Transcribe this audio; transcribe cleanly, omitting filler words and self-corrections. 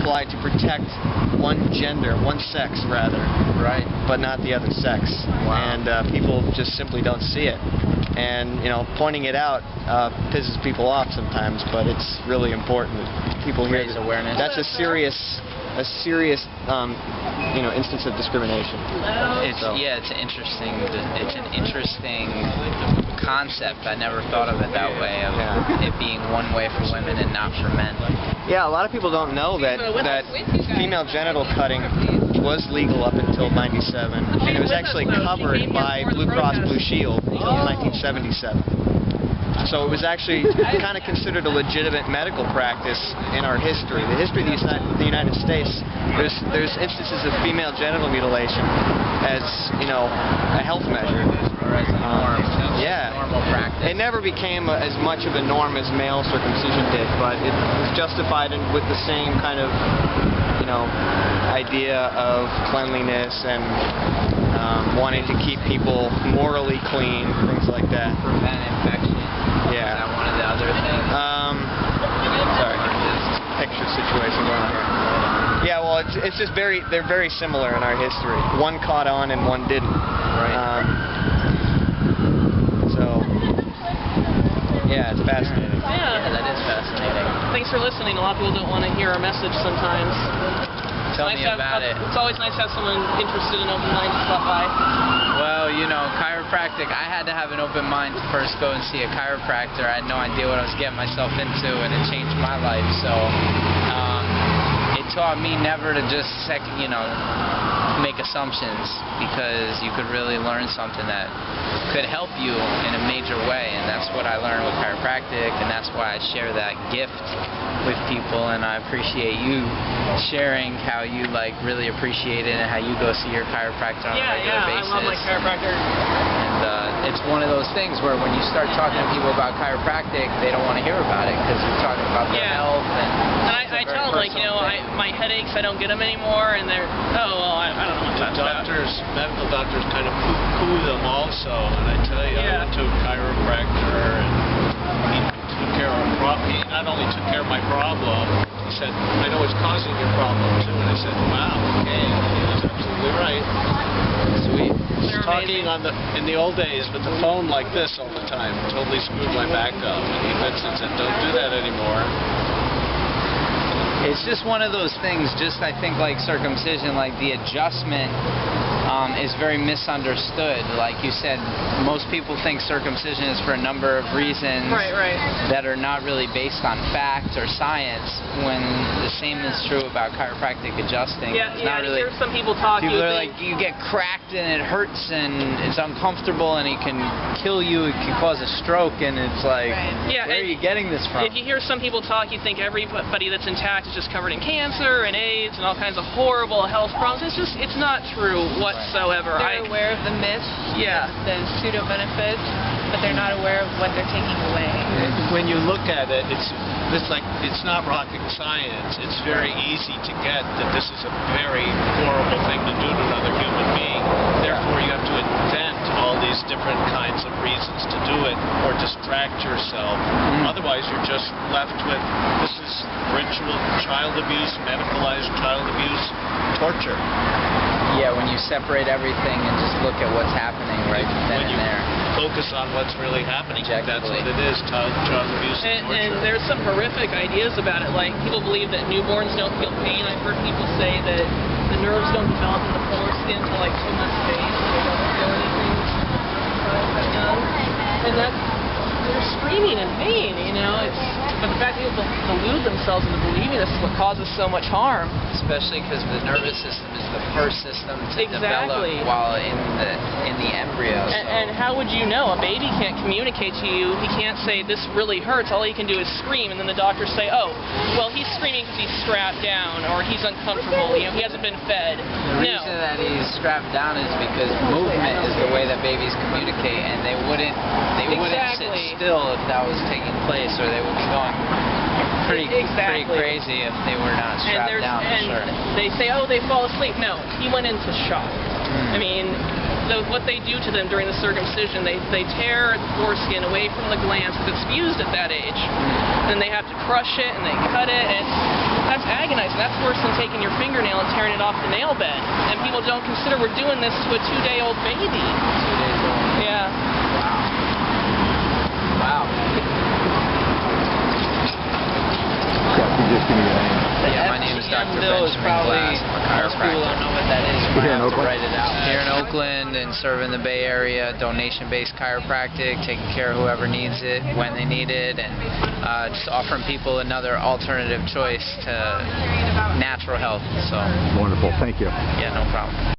applied to protect one gender, one sex rather, right, but not the other sex. Wow. And people just simply don't see it. And pointing it out pisses people off sometimes, but it's really important that people hear raise awareness. That's a serious instance of discrimination. Yeah, it's interesting. It's an interesting concept. I never thought of it that way, of it being one way for women and not for men. Yeah, a lot of people don't know that female genital cutting was legal up until '97, and it was actually covered by Blue Cross Blue Shield until 1977. So it was actually kind of considered a legitimate medical practice in our history. The history of the United States, there's instances of female genital mutilation as, a health measure. Yeah. Normal practice. It never became as much of a norm as male circumcision did, but it was justified with the same kind of, idea of cleanliness and wanting to keep people morally clean, things like that. Prevent infection. Yeah. Is that one of the other things? Sorry, picture situation going on here. Yeah, well, it's just they're very similar in our history. One caught on and one didn't. Right. Yeah, it's fascinating. Yeah, that is fascinating. Thanks for listening. A lot of people don't want to hear our message sometimes. Tell me about it. It's always nice to have someone interested in open mind to stop by. Well, chiropractic, I had to have an open mind to first go and see a chiropractor. I had no idea what I was getting myself into, and it changed my life. So it taught me never to just make assumptions, because you could really learn something that could help you in a major way, and that's what I learned with chiropractic, and that's why I share that gift with people. And I appreciate you sharing how you really appreciate it and how you go see your chiropractor on a regular basis. I love my chiropractor. And it's one of those things where when you start talking to people about chiropractic, they don't want to hear about it because you're talking about their health. And I tell them, my headaches, I don't get them anymore, and they're, I don't know what that's about. Medical doctors kind of poo-poo them also, and I tell you, I went to a chiropractor, and he took care of he not only took care of my problem, he said, I know it's causing your problem too, and I said, wow, okay, he was absolutely right. Sweet. Talking in the old days with the phone like this all the time totally screwed my back up, and he Vincent said, don't do that anymore. It's just one of those things, I think like circumcision, like the adjustment is very misunderstood. Like you said, most people think circumcision is for a number of reasons that are not really based on fact or science, when the same is true about chiropractic adjusting. Yeah, not really, hear some people talk. People are like, you get cracked and it hurts and it's uncomfortable and it can kill you, it can cause a stroke, and it's like, where are you getting this from? If you hear some people talk, you think everybody that's intact is just covered in cancer and AIDS and all kinds of horrible health problems. It's not true whatsoever. They're aware of the myths, the pseudo benefits, but they're not aware of what they're taking away. When you look at it, it's not rocket science. It's very easy to get that this is a very horrible thing to do to another human being. Therefore, you have to invent all these different kinds of reasons to do it or distract yourself. Otherwise, you're just left with, this is ritual child abuse, medicalized child abuse, torture. Yeah, when you separate everything and just look at what's happening then and there. Focus on what's really happening. That's what it is, child abuse and torture. And there's some horrific ideas about it. Like, people believe that newborns don't feel pain. I've heard people say that the nerves don't develop in the foreskin until like 2 months of age, so they don't feel anything that young. And they're screaming in pain, but the fact that people delude themselves into believing this is what causes so much harm. Especially because the nervous system is the first system to develop while in the embryo. And how would you know? A baby can't communicate to you. He can't say, this really hurts. All he can do is scream, and then the doctors say, oh, well, he's screaming because he's strapped down, or he's uncomfortable, he hasn't been fed. The reason that he's strapped down is because movement is the way that babies communicate, and they wouldn't sit still if that was taking place, or they would be going pretty crazy if they were not strapped down, for sure. They say, oh, they fall asleep. No, he went into shock. I mean, what they do to them during the circumcision, they tear the foreskin away from the glands because it's fused at that age. Then they have to crush it and they cut it, and That's agonizing. That's worse than taking your fingernail and tearing it off the nail bed. And people don't consider we're doing this to a 2-day-old baby. 2 days old. Yeah. Wow. Just give me your name. Yeah, my name is Dr. Benjamin Glass. I'm a Most people don't chiropractor. know what that is. Here in I have to Oakland? write it out. Here in Oakland and serve in the Bay Area, donation-based chiropractic, taking care of whoever needs it when they need it, and just offering people another alternative choice to natural health. So, Wonderful. Thank you. yeah, no problem.